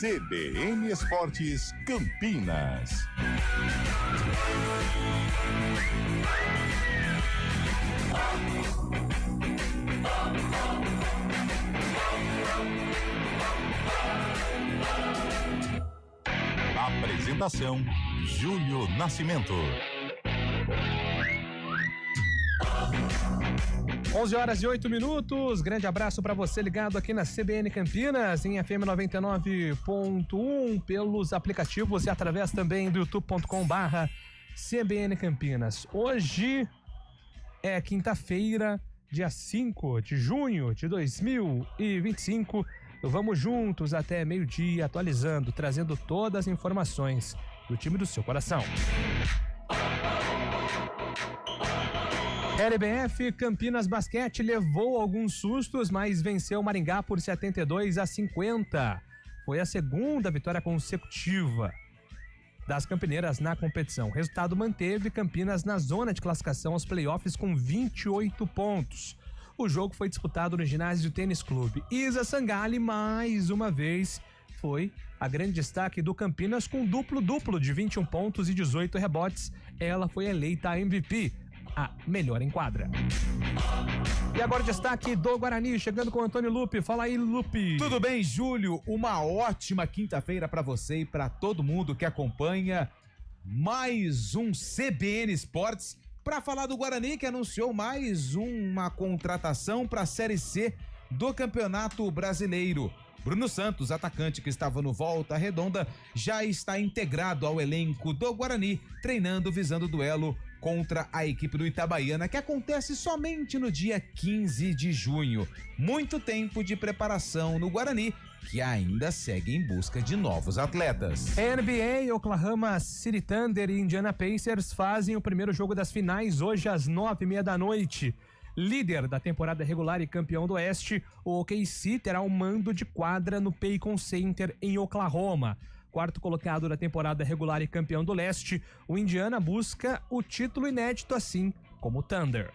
CBN Esportes Campinas. Apresentação: Júlio Nascimento. 11h08. Grande abraço para você ligado aqui na CBN Campinas, em FM 99.1, pelos aplicativos e através também do youtube.com/CBN Campinas. Hoje é quinta-feira, dia 5 de junho de 2025. Vamos juntos até meio-dia, atualizando, trazendo todas as informações do time do seu coração. LBF, Campinas Basquete levou alguns sustos, mas venceu o Maringá por 72-50. Foi a segunda vitória consecutiva das campineiras na competição. O resultado manteve Campinas na zona de classificação aos playoffs com 28 pontos. O jogo foi disputado no ginásio Tênis Clube. Isa Sangali, mais uma vez, foi a grande destaque do Campinas com duplo-duplo de 21 pontos e 18 rebotes. Ela foi eleita a MVP, a melhor em quadra. E agora o destaque do Guarani, chegando com o Antônio Lupe. Fala aí, Lupe. Tudo bem, Júlio? Uma ótima quinta-feira para você e para todo mundo que acompanha mais um CBN Esportes, para falar do Guarani, que anunciou mais uma contratação para a Série C do Campeonato Brasileiro. Bruno Santos, atacante que estava no Volta Redonda, já está integrado ao elenco do Guarani, treinando visando o duelo contra a equipe do Itabaiana, que acontece somente no dia 15 de junho. Muito tempo de preparação no Guarani, que ainda segue em busca de novos atletas. NBA, Oklahoma City Thunder e Indiana Pacers fazem o primeiro jogo das finais hoje às 9h30 da noite. Líder da temporada regular e campeão do Oeste, o OKC terá o mando de quadra no Paycon Center em Oklahoma. Quarto colocado da temporada regular e campeão do Leste, o Indiana busca o título inédito, assim como o Thunder.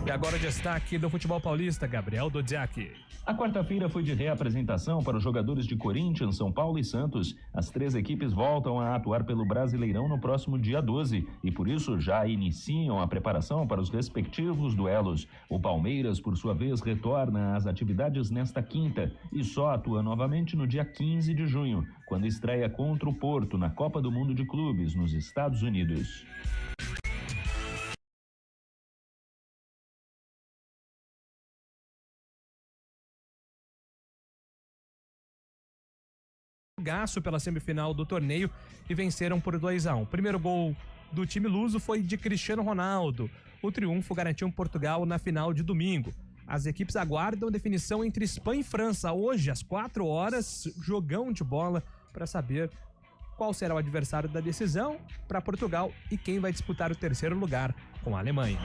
E agora o destaque do futebol paulista, Gabriel Dodziak. A quarta-feira foi de reapresentação para os jogadores de Corinthians, São Paulo e Santos. As três equipes voltam a atuar pelo Brasileirão no próximo dia 12 e por isso já iniciam a preparação para os respectivos duelos. O Palmeiras, por sua vez, retorna às atividades nesta quinta e só atua novamente no dia 15 de junho, quando estreia contra o Porto na Copa do Mundo de Clubes nos Estados Unidos. Gaço pela semifinal do torneio e venceram por 2-1. O primeiro gol do time luso foi de Cristiano Ronaldo. O triunfo garantiu Portugal na final de domingo. As equipes aguardam definição entre Espanha e França hoje às 4h, jogão de bola para saber qual será o adversário da decisão para Portugal e quem vai disputar o terceiro lugar com a Alemanha.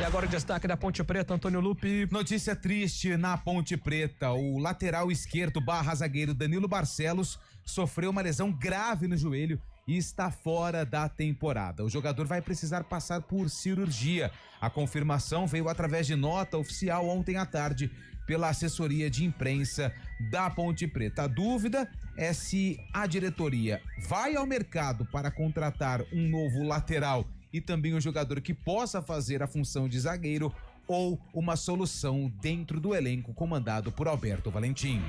E agora o destaque da Ponte Preta, Antônio Lupe. Notícia triste na Ponte Preta. O lateral esquerdo / zagueiro Danilo Barcelos sofreu uma lesão grave no joelho e está fora da temporada. O jogador vai precisar passar por cirurgia. A confirmação veio através de nota oficial ontem à tarde pela assessoria de imprensa da Ponte Preta. A dúvida é se a diretoria vai ao mercado para contratar um novo lateral e também um jogador que possa fazer a função de zagueiro ou uma solução dentro do elenco comandado por Alberto Valentim.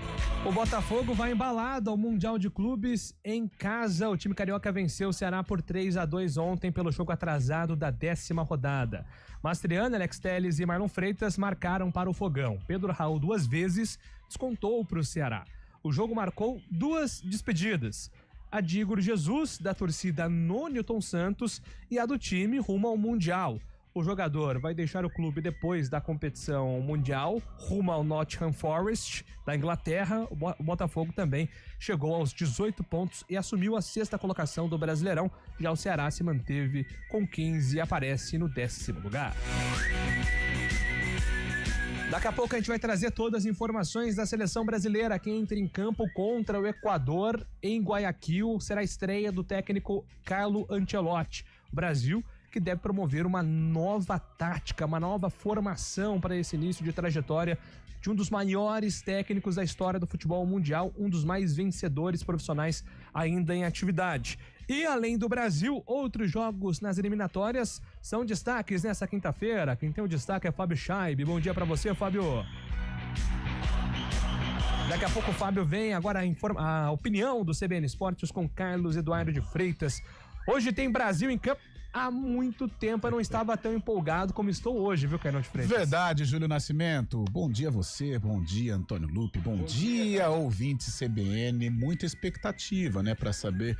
O Botafogo vai embalado ao Mundial de Clubes em casa. O time carioca venceu o Ceará por 3-2 ontem pelo jogo atrasado da 10ª rodada. Mastriano, Alex Telles e Marlon Freitas marcaram para o Fogão. Pedro Raul 2 vezes descontou para o Ceará. O jogo marcou 2 despedidas. A de Igor Jesus, da torcida no Newton Santos, e a do time rumo ao Mundial. O jogador vai deixar o clube depois da competição mundial, rumo ao Nottingham Forest, da Inglaterra. O Botafogo também chegou aos 18 pontos e assumiu a 6ª colocação do Brasileirão. Já o Ceará se manteve com 15 e aparece no 10º lugar. Daqui a pouco a gente vai trazer todas as informações da seleção brasileira que entra em campo contra o Equador em Guayaquil. Será a estreia do técnico Carlo Ancelotti. O Brasil que deve promover uma nova tática, uma nova formação para esse início de trajetória de um dos maiores técnicos da história do futebol mundial, um dos mais vencedores profissionais ainda em atividade. E além do Brasil, outros jogos nas eliminatórias são destaques nessa quinta-feira. Quem tem o destaque é Fábio Scheib. Bom dia pra você, Fábio. Daqui a pouco o Fábio vem agora a opinião do CBN Esportes com Carlos Eduardo de Freitas. Hoje tem Brasil em campo. Há muito tempo eu não estava tão empolgado como estou hoje, viu, Carlos de Freitas? Verdade, Júlio Nascimento. Bom dia a você, bom dia, Antônio Lupe, bom dia, ouvinte CBN. Muita expectativa, né, para saber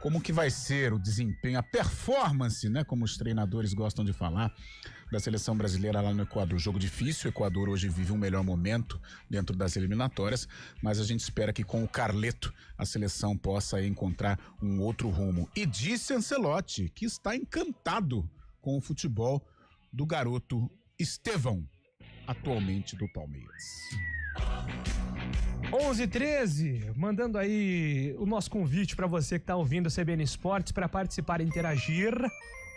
como que vai ser o desempenho, a performance, né, como os treinadores gostam de falar, da seleção brasileira lá no Equador. Jogo difícil, o Equador hoje vive um melhor momento dentro das eliminatórias, mas a gente espera que com o Carleto a seleção possa aí encontrar um outro rumo. E disse Ancelotti que está encantado com o futebol do garoto Estevão, atualmente do Palmeiras. 11h13, mandando aí o nosso convite para você que está ouvindo o CBN Esportes para participar e interagir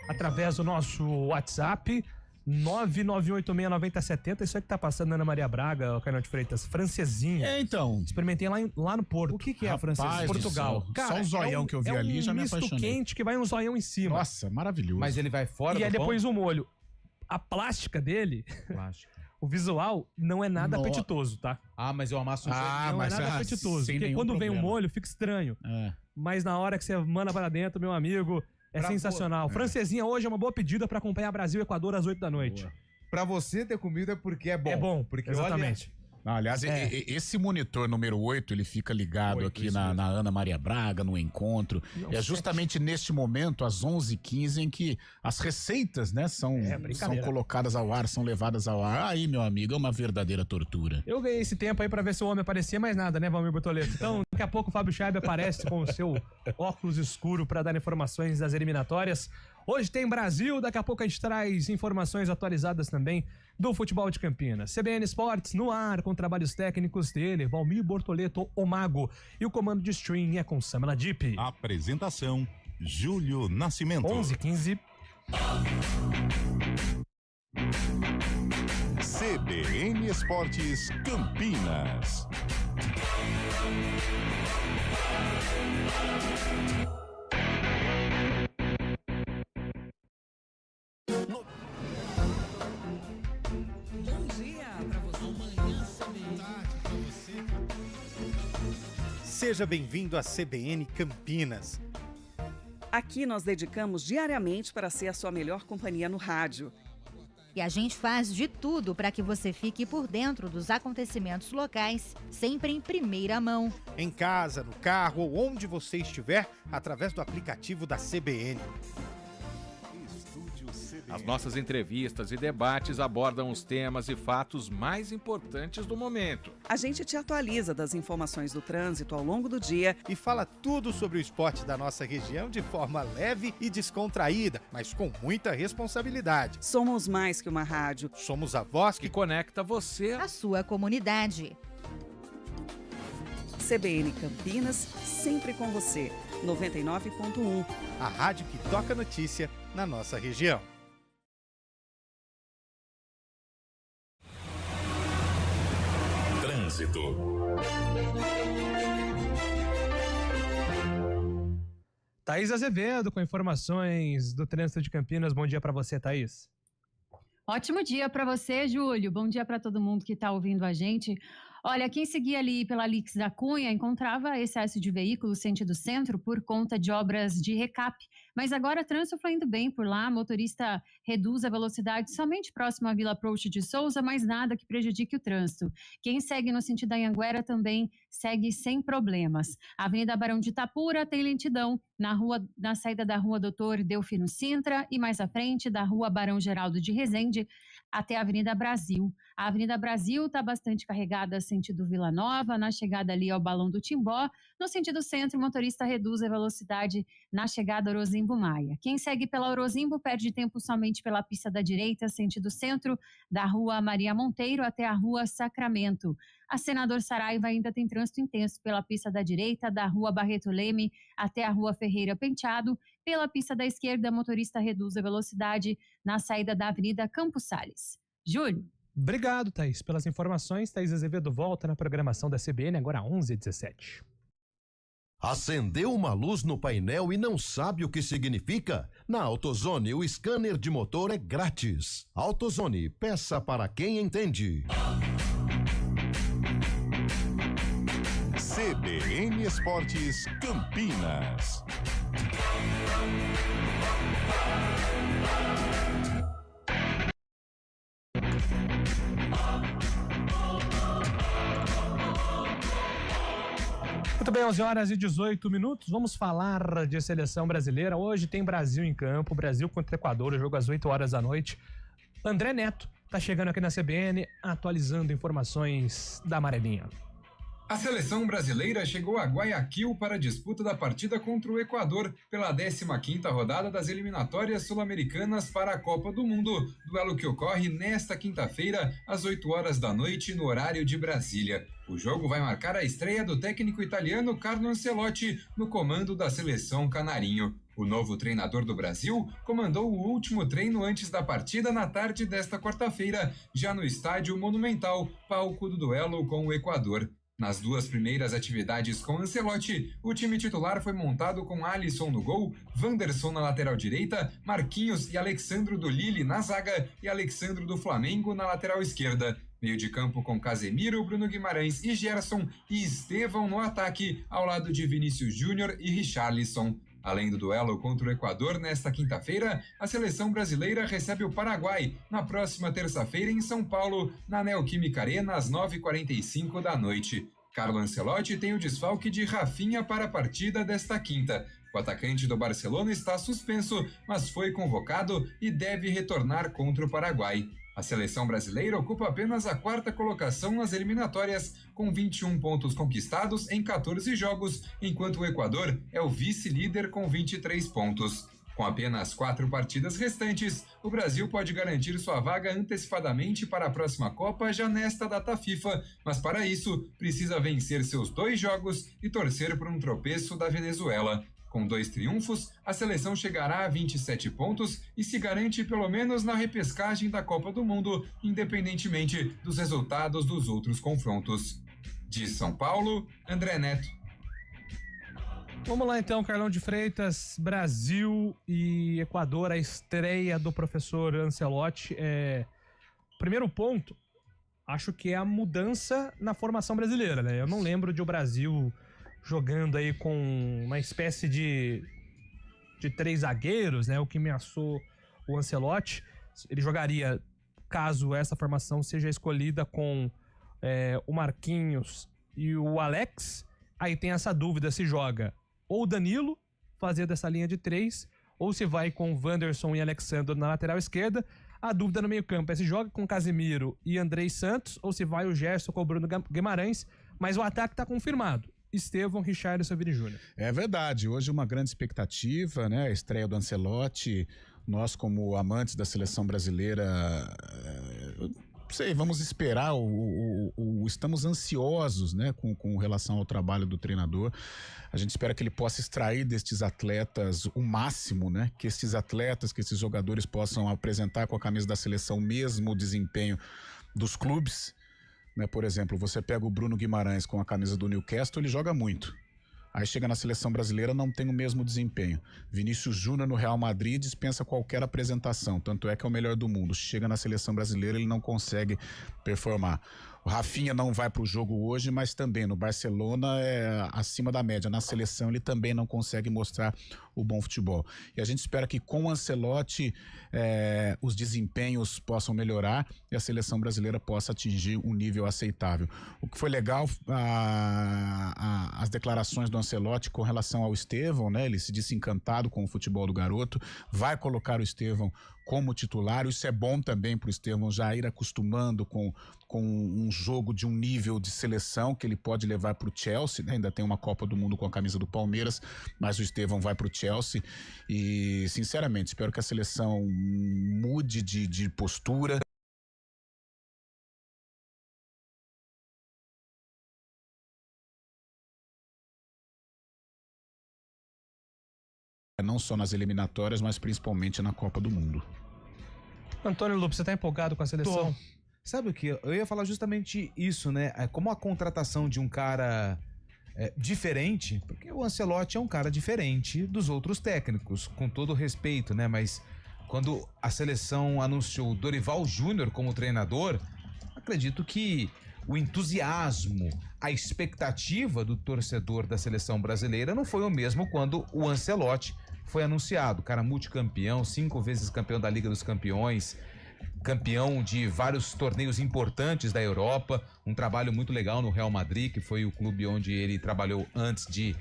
através do nosso WhatsApp 991869070. Isso aí que tá passando na Ana Maria Braga, o Carlos de Freitas, francesinha. Então. Experimentei lá no Porto. O que é a francesinha? Portugal. Cara, só o zoião que eu vi ali já me apaixonei. É um misto quente que vai um zoião em cima. Nossa, maravilhoso. Mas ele vai fora e do aí depois pão? o molho. A plástica dele, o visual não é nada apetitoso, tá? Ah, mas eu amasso um Não é nada apetitoso. Porque quando vem o molho fica estranho. Mas na hora que você manda para dentro, meu amigo, é sensacional. Francesinha hoje é uma boa pedida para acompanhar Brasil e Equador às 8h. Boa. Pra você ter comido é porque é bom. É bom, porque exatamente. Não, aliás, esse monitor número 8, ele fica ligado aqui na Ana Maria Braga, no encontro. É justamente neste momento, às 11h15, em que as receitas, né, são colocadas ao ar, são levadas ao ar. Aí, meu amigo, é uma verdadeira tortura. Eu ganhei esse tempo aí pra ver se o homem aparecia, mais nada, né, Valmir Bortoleto? Então, daqui a pouco o Fábio Scheib aparece com o seu óculos escuro pra dar informações das eliminatórias. Hoje tem Brasil, daqui a pouco a gente traz informações atualizadas também do futebol de Campinas. CBN Esportes no ar, com trabalhos técnicos dele, Valmir Bortoleto, o Mago. E o comando de stream é com Samela Deep. Apresentação, Júlio Nascimento. 11h15. CBN Esportes Campinas. Seja bem-vindo à CBN Campinas. Aqui nós dedicamos diariamente para ser a sua melhor companhia no rádio. E a gente faz de tudo para que você fique por dentro dos acontecimentos locais, sempre em primeira mão. Em casa, no carro ou onde você estiver, através do aplicativo da CBN. As nossas entrevistas e debates abordam os temas e fatos mais importantes do momento. A gente te atualiza das informações do trânsito ao longo do dia e fala tudo sobre o esporte da nossa região de forma leve e descontraída, mas com muita responsabilidade. Somos mais que uma rádio. Somos a voz que conecta você à sua comunidade. CBN Campinas, sempre com você. 99.1. A rádio que toca notícia na nossa região. Trânsito. Thaís Azevedo com informações do trânsito de Campinas. Bom dia para você, Thaís. Ótimo dia para você, Júlio. Bom dia para todo mundo que está ouvindo a gente. Olha, quem seguia ali pela Alix da Cunha encontrava excesso de veículos sentido centro por conta de obras de recap. Mas agora trânsito fluindo bem por lá, motorista reduz a velocidade somente próximo à Vila Approach de Souza, mas nada que prejudique o trânsito. Quem segue no sentido da Anhanguera também segue sem problemas. A Avenida Barão de Itapura tem lentidão na saída da Rua Doutor Delfino Sintra e mais à frente da Rua Barão Geraldo de Rezende até a Avenida Brasil. A Avenida Brasil está bastante carregada sentido Vila Nova, na chegada ali ao Balão do Timbó. No sentido centro, o motorista reduz a velocidade na chegada a Orozimbo Maia. Quem segue pela Orozimbo perde tempo somente pela pista da direita, sentido centro, da Rua Maria Monteiro até a Rua Sacramento. A Senador Saraiva ainda tem trânsito intenso pela pista da direita, da Rua Barreto Leme até a Rua Ferreira Penteado. Pela pista da esquerda, motorista reduz a velocidade na saída da Avenida Campos Sales. Júlio. Obrigado, Thaís, pelas informações. Thaís Azevedo volta na programação da CBN agora às 11h17. Acendeu uma luz no painel e não sabe o que significa? Na AutoZone, o scanner de motor é grátis. AutoZone, peça para quem entende. CBN Esportes Campinas. Muito bem, 11h18. Vamos falar de seleção brasileira. Hoje tem Brasil em campo, Brasil contra Equador, o jogo às 8h da noite. André Neto tá chegando aqui na CBN, atualizando informações da amarelinha. A seleção brasileira chegou a Guayaquil para a disputa da partida contra o Equador pela 15ª rodada das eliminatórias sul-americanas para a Copa do Mundo, duelo que ocorre nesta quinta-feira às 8h da noite no horário de Brasília. O jogo vai marcar a estreia do técnico italiano Carlo Ancelotti no comando da seleção canarinho. O novo treinador do Brasil comandou o último treino antes da partida na tarde desta quarta-feira, já no estádio Monumental, palco do duelo com o Equador. Nas duas primeiras atividades com Ancelotti, o time titular foi montado com Alisson no gol, Wanderson na lateral direita, Marquinhos e Alexandro do Lille na zaga e Alexandro do Flamengo na lateral esquerda. Meio de campo com Casemiro, Bruno Guimarães e Gerson e Estevão no ataque, ao lado de Vinícius Júnior e Richarlison. Além do duelo contra o Equador nesta quinta-feira, a seleção brasileira recebe o Paraguai na próxima terça-feira em São Paulo, na Neoquímica Arena, às 9h45 da noite. Carlo Ancelotti tem o desfalque de Rafinha para a partida desta quinta. O atacante do Barcelona está suspenso, mas foi convocado e deve retornar contra o Paraguai. A seleção brasileira ocupa apenas a 4ª colocação nas eliminatórias, com 21 pontos conquistados em 14 jogos, enquanto o Equador é o vice-líder com 23 pontos. Com apenas 4 partidas restantes, o Brasil pode garantir sua vaga antecipadamente para a próxima Copa já nesta data FIFA, mas para isso precisa vencer seus 2 jogos e torcer por um tropeço da Venezuela. Com 2 triunfos, a seleção chegará a 27 pontos e se garante pelo menos na repescagem da Copa do Mundo, independentemente dos resultados dos outros confrontos. De São Paulo, André Neto. Vamos lá então, Carlão de Freitas, Brasil e Equador, a estreia do professor Ancelotti. Primeiro ponto, acho que é a mudança na formação brasileira, né? Eu não lembro de o Brasil jogando aí com uma espécie de 3 zagueiros, né? O que ameaçou o Ancelotti. Ele jogaria, caso essa formação seja escolhida, com o Marquinhos e o Alex. Aí tem essa dúvida se joga ou o Danilo, fazer dessa linha de 3, ou se vai com Wanderson e Alexandre na lateral esquerda. A dúvida no meio campo é se joga com Casemiro e Andrei Santos, ou se vai o Gerson com o Bruno Guimarães, mas o ataque está confirmado. Estevão, Richarlison e Vini Júnior. É verdade, hoje uma grande expectativa, né? A estreia do Ancelotti. Nós, como amantes da seleção brasileira, vamos esperar, estamos ansiosos, né, com relação ao trabalho do treinador. A gente espera que ele possa extrair destes atletas o máximo, né, que esses jogadores possam apresentar com a camisa da seleção o mesmo desempenho dos clubes, né? Por exemplo, você pega o Bruno Guimarães com a camisa do Newcastle, ele joga muito. Aí chega na seleção brasileira, não tem o mesmo desempenho. Vinícius Júnior no Real Madrid dispensa qualquer apresentação, tanto é que é o melhor do mundo. Chega na seleção brasileira, ele não consegue performar. O Rafinha não vai para o jogo hoje, mas também no Barcelona é acima da média. Na seleção ele também não consegue mostrar o bom futebol. E a gente espera que com o Ancelotti os desempenhos possam melhorar e a seleção brasileira possa atingir um nível aceitável. O que foi legal, as declarações do Ancelotti com relação ao Estevão, né? Ele se disse encantado com o futebol do garoto, vai colocar o Estevão como titular. Isso é bom também para o Estevão já ir acostumando com um jogo de um nível de seleção que ele pode levar para o Chelsea, né? Ainda tem uma Copa do Mundo com a camisa do Palmeiras, mas o Estevão vai para o Chelsea e, sinceramente, espero que a seleção mude de postura. Não só nas eliminatórias, mas principalmente na Copa do Mundo. Antônio Lupe, você tá empolgado com a seleção? Sabe o que? Eu ia falar justamente isso, né? Como a contratação de um cara diferente, porque o Ancelotti é um cara diferente dos outros técnicos, com todo respeito, né? Mas quando a seleção anunciou o Dorival Júnior como treinador, acredito que o entusiasmo, a expectativa do torcedor da seleção brasileira não foi o mesmo quando o Ancelotti foi anunciado. Cara multicampeão, 5 vezes campeão da Liga dos Campeões, campeão de vários torneios importantes da Europa, um trabalho muito legal no Real Madrid, que foi o clube onde ele trabalhou antes de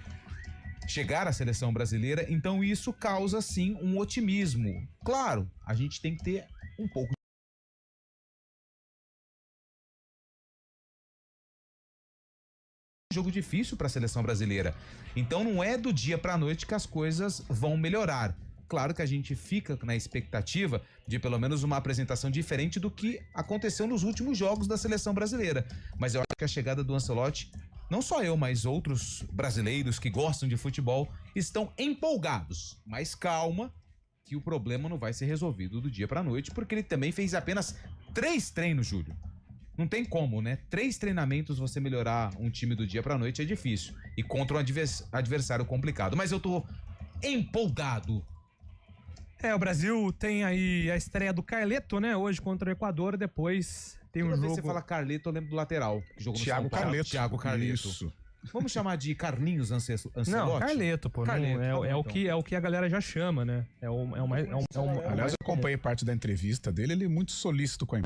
chegar à seleção brasileira. Então isso causa sim um otimismo. Claro, a gente tem que ter um pouco jogo difícil para a seleção brasileira. Então não é do dia para a noite que as coisas vão melhorar. Claro que a gente fica na expectativa de pelo menos uma apresentação diferente do que aconteceu nos últimos jogos da seleção brasileira. Mas eu acho que a chegada do Ancelotti, não só eu, mas outros brasileiros que gostam de futebol estão empolgados. Mas calma, que o problema não vai ser resolvido do dia para a noite, porque ele também fez apenas 3 treinos, Júlio. Não tem como, né? 3 treinamentos você melhorar um time do dia pra noite é difícil. E contra um adversário complicado. Mas eu tô empolgado. O Brasil tem aí a estreia do Carleto, né? Hoje contra o Equador, depois tem um Toda jogo... vez que você fala Carleto, eu lembro do lateral. Que jogou no Thiago São Paulo. Carleto. Thiago Carleto. Isso. Vamos chamar de Carlinhos Ancelotti? Não, Carleto, pô. Carleto, não, tá bom, é o que a galera já chama, né? Aliás, eu acompanhei parte da entrevista dele, ele é muito solícito com a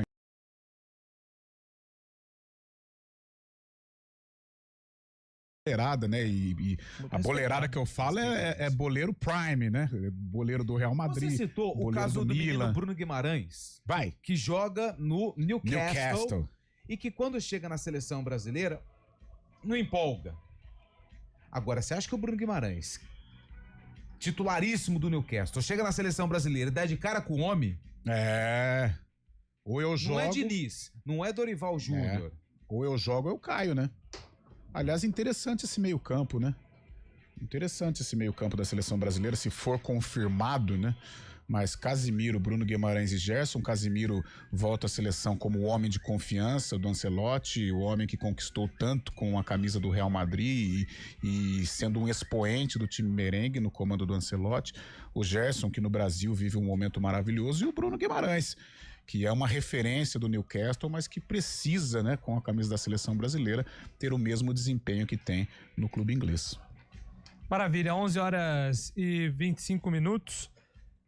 boleirada, né? E a boleirada que eu falo é boleiro Prime, né? Boleiro do Real Madrid. Você citou o caso do menino Bruno Guimarães. Vai. Que joga no Newcastle. E que quando chega na seleção brasileira, não empolga. Agora, você acha que o Bruno Guimarães, titularíssimo do Newcastle, chega na seleção brasileira e dá de cara com o homem? Ou eu jogo... Não é Diniz, não é Dorival Júnior. Ou eu jogo ou eu caio, né? Aliás, interessante esse meio campo, né? Interessante esse meio campo da seleção brasileira, se for confirmado, né? Mas Casimiro, Bruno Guimarães e Gerson. Casimiro volta à seleção como o homem de confiança do Ancelotti, o homem que conquistou tanto com a camisa do Real Madrid e sendo um expoente do time merengue no comando do Ancelotti. O Gerson, que no Brasil vive um momento maravilhoso, e o Bruno Guimarães, que é uma referência do Newcastle, mas que precisa, né, com a camisa da seleção brasileira, ter o mesmo desempenho que tem no clube inglês. Maravilha, 11h25.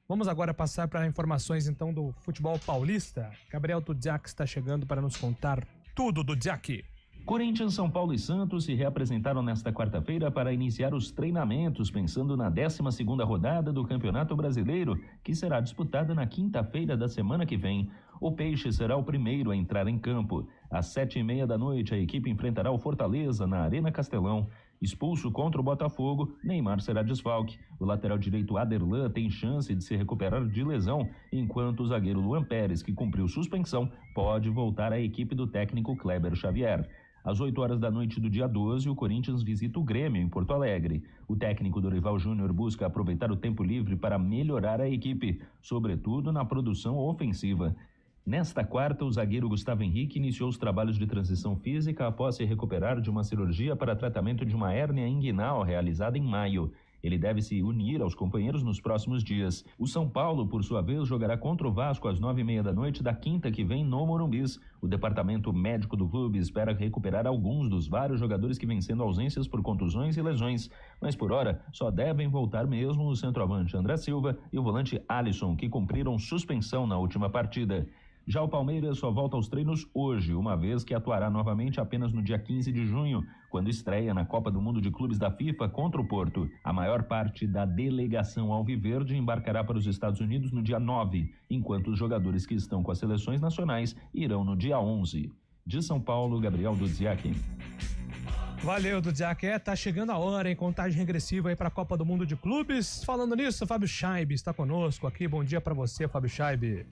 Vamos agora passar para informações então do futebol paulista. Gabriel Dudziak está chegando para nos contar tudo do Dudziak. Corinthians, São Paulo e Santos se reapresentaram nesta quarta-feira para iniciar os treinamentos, pensando na 12ª rodada do Campeonato Brasileiro, que será disputada na quinta-feira da semana que vem. O Peixe será o primeiro a entrar em campo. Às 7h30 da noite, a equipe enfrentará o Fortaleza na Arena Castelão. Expulso contra o Botafogo, Neymar será desfalque. O lateral direito Aderlan tem chance de se recuperar de lesão, enquanto o zagueiro Luan Pérez, que cumpriu suspensão, pode voltar à equipe do técnico Kleber Xavier. Às 8h da noite do dia 12, o Corinthians visita o Grêmio em Porto Alegre. O técnico Dorival Júnior busca aproveitar o tempo livre para melhorar a equipe, sobretudo na produção ofensiva. Nesta quarta, o zagueiro Gustavo Henrique iniciou os trabalhos de transição física após se recuperar de uma cirurgia para tratamento de uma hérnia inguinal realizada em maio. Ele deve se unir aos companheiros nos próximos dias. O São Paulo, por sua vez, jogará contra o Vasco às 9h30 da noite da quinta que vem no Morumbis. O departamento médico do clube espera recuperar alguns dos vários jogadores que vêm sendo ausências por contusões e lesões. Mas por hora, só devem voltar mesmo o centroavante André Silva e o volante Alisson, que cumpriram suspensão na última partida. Já o Palmeiras só volta aos treinos hoje, uma vez que atuará novamente apenas no dia 15 de junho, quando estreia na Copa do Mundo de Clubes da FIFA contra o Porto. A maior parte da delegação alviverde embarcará para os Estados Unidos no dia 9, enquanto os jogadores que estão com as seleções nacionais irão no dia 11. De São Paulo, Gabriel Dudziak. Valeu, Dudziak. Tá chegando a hora, hein? Contagem regressiva aí para a Copa do Mundo de Clubes. Falando nisso, Fábio Scheib está conosco aqui. Bom dia para você, Fábio Scheib.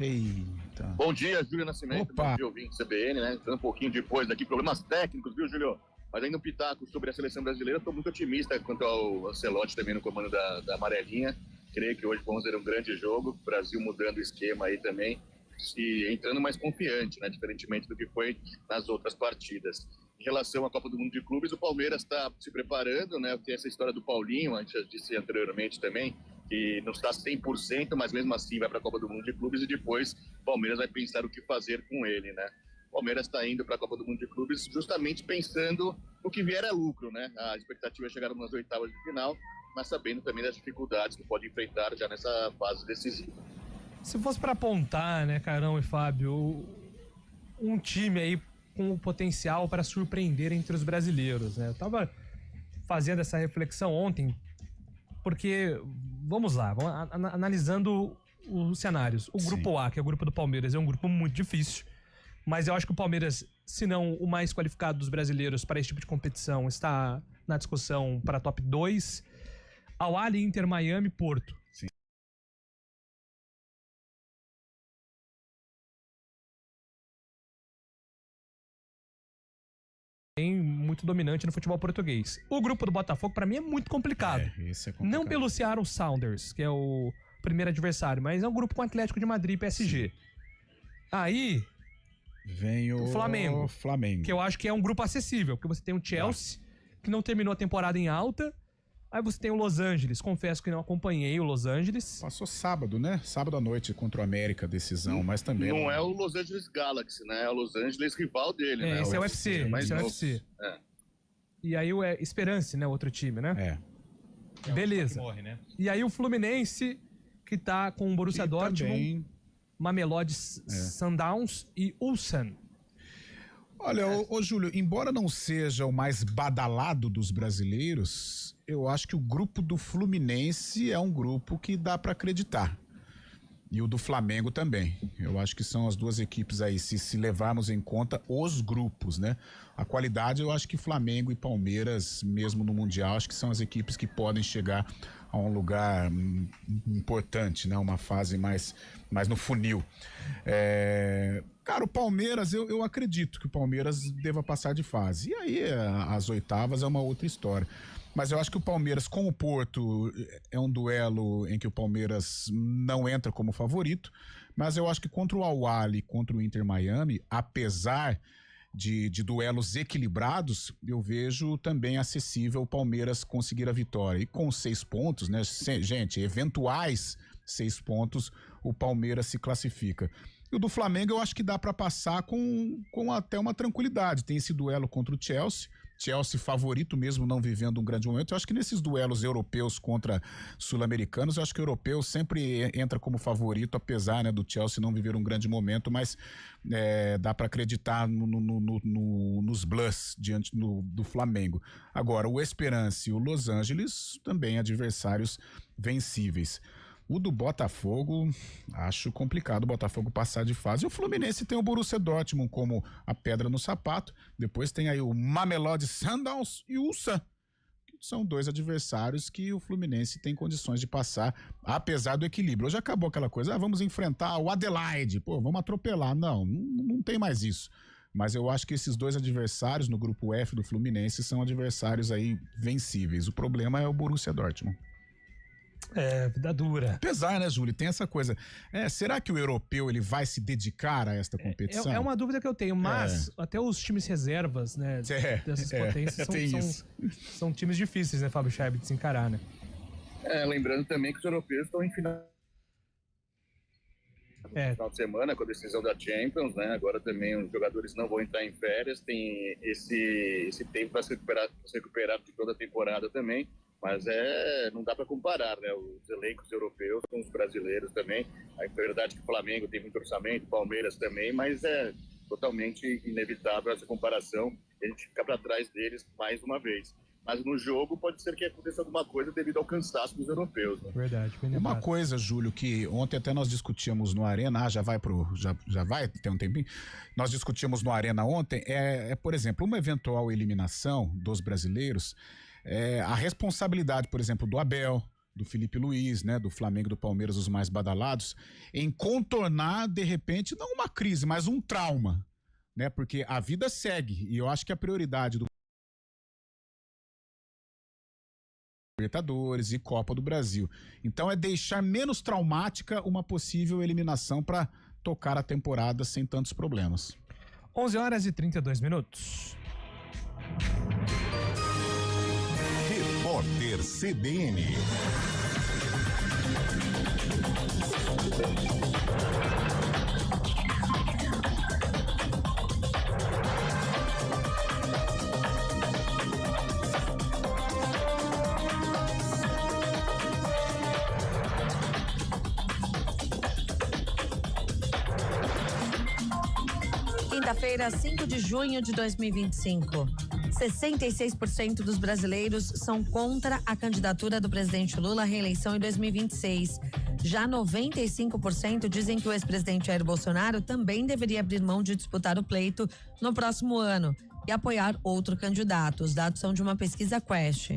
Eita. Bom dia, Júlio Nascimento. Opa. Bom dia, ouvinte CBN, né? Entrando um pouquinho depois aqui, problemas técnicos, viu, Júlio? Mas ainda um pitaco sobre a seleção brasileira. Estou muito otimista quanto ao Ancelotti também no comando da Amarelinha. creio que hoje vamos ter um grande jogo, o Brasil mudando o esquema aí também e entrando mais confiante, né, diferentemente do que foi nas outras partidas. Em relação à Copa do Mundo de Clubes, o Palmeiras está se preparando, né, tem essa história do Paulinho, a gente já disse anteriormente também, que não está 100%, mas mesmo assim vai para a Copa do Mundo de Clubes e depois o Palmeiras vai pensar o que fazer com ele, né. O Palmeiras está indo para a Copa do Mundo de Clubes justamente pensando no que vier é lucro, né, a expectativa é chegar nas oitavas de final, mas sabendo também das dificuldades que pode enfrentar já nessa fase decisiva. Se fosse para apontar, né, Carão e Fábio, um time aí com o potencial para surpreender entre os brasileiros, né? Eu tava fazendo essa reflexão ontem, porque, vamos lá, analisando os cenários. O grupo A, que é o grupo do Palmeiras, é um grupo muito difícil, mas eu acho que o Palmeiras, se não o mais qualificado dos brasileiros para esse tipo de competição, está na discussão para top 2. Al Ahly, Inter, Miami, Porto. Sim. Muito dominante no futebol português. O grupo do Botafogo, pra mim, é muito complicado. Esse é complicado. Não pelo Seattle Sounders, que é o primeiro adversário, mas é um grupo com Atlético de Madrid e PSG. Sim. Aí vem o Flamengo, que eu acho que é um grupo acessível, porque você tem o Chelsea, que não terminou a temporada em alta. Aí você tem o Los Angeles, confesso que não acompanhei o Los Angeles. Passou sábado, né? Sábado à noite contra o América, decisão, mas também... Não é o Los Angeles Galaxy, né? É o Los Angeles rival dele, né? Esse é o UFC, esse é o UFC. É. E aí o Esperance, né? Outro time, né? É. Beleza. Morre, né? E aí o Fluminense, que tá com o Borussia Dortmund, também... Mamelodi Sundowns e Ulsan. Olha, ô Júlio, embora não seja o mais badalado dos brasileiros, eu acho que o grupo do Fluminense é um grupo que dá pra acreditar. E o do Flamengo também. Eu acho que são as duas equipes aí, se levarmos em conta os grupos, né? A qualidade, eu acho que Flamengo e Palmeiras, mesmo no Mundial, acho que são as equipes que podem chegar a um lugar importante, né? Uma fase mais no funil. Cara, o Palmeiras, eu acredito que o Palmeiras deva passar de fase. E aí, as oitavas é uma outra história. Mas eu acho que o Palmeiras com o Porto é um duelo em que o Palmeiras não entra como favorito, mas eu acho que contra o Al Ahly, contra o Inter Miami, apesar de duelos equilibrados, eu vejo também acessível o Palmeiras conseguir a vitória. E com 6 pontos, né, gente, eventuais 6 pontos, o Palmeiras se classifica. E o do Flamengo eu acho que dá para passar com até uma tranquilidade. Tem esse duelo contra o Chelsea favorito mesmo, não vivendo um grande momento. Eu acho que nesses duelos europeus contra sul-americanos, eu acho que o europeu sempre entra como favorito, apesar, né, do Chelsea não viver um grande momento, mas dá para acreditar nos Blues diante do Flamengo. Agora, o Esperance e o Los Angeles também adversários vencíveis. O do Botafogo, acho complicado o Botafogo passar de fase. E o Fluminense tem o Borussia Dortmund como a pedra no sapato. Depois tem aí o Mamelodi Sundowns e o Ulsan. São 2 adversários que o Fluminense tem condições de passar, apesar do equilíbrio. Hoje acabou aquela coisa, vamos enfrentar o Adelaide. Pô, vamos atropelar. Não tem mais isso. Mas eu acho que esses 2 adversários no grupo F do Fluminense são adversários aí vencíveis. O problema é o Borussia Dortmund. Vida dura. Apesar, né, Júlio? Tem essa coisa. Será que o europeu ele vai se dedicar a esta competição? É uma dúvida que eu tenho, mas até os times reservas, né, dessas potências são times difíceis, né, Fábio Scheib, de se encarar, né? Lembrando também que os europeus estão em final de semana com a decisão da Champions, né? Agora também os jogadores não vão entrar em férias, tem esse tempo para se recuperar de toda a temporada também. Mas não dá para comparar, né? Os elencos europeus com os brasileiros também. É verdade que o Flamengo tem muito orçamento, o Palmeiras também, mas é totalmente inevitável essa comparação. A gente fica para trás deles mais uma vez. Mas no jogo pode ser que aconteça alguma coisa devido ao cansaço dos europeus. Né? Verdade. Uma coisa, Júlio, que ontem até nós discutimos no Arena, já vai ter um tempinho, nós discutimos no Arena ontem, por exemplo, uma eventual eliminação dos brasileiros, a responsabilidade, por exemplo, do Abel, do Felipe Luiz, né, do Flamengo, do Palmeiras, os mais badalados, em contornar, de repente, não uma crise, mas um trauma, né, porque a vida segue, e eu acho que a prioridade do Libertadores e Copa do Brasil. Então é deixar menos traumática uma possível eliminação para tocar a temporada sem tantos problemas. 11h32. Repórter CBN. Quinta-feira, 5 de junho de 2025. 66% dos brasileiros são contra a candidatura do presidente Lula à reeleição em 2026. Já 95% dizem que o ex-presidente Jair Bolsonaro também deveria abrir mão de disputar o pleito no próximo ano e apoiar outro candidato. Os dados são de uma pesquisa Quest.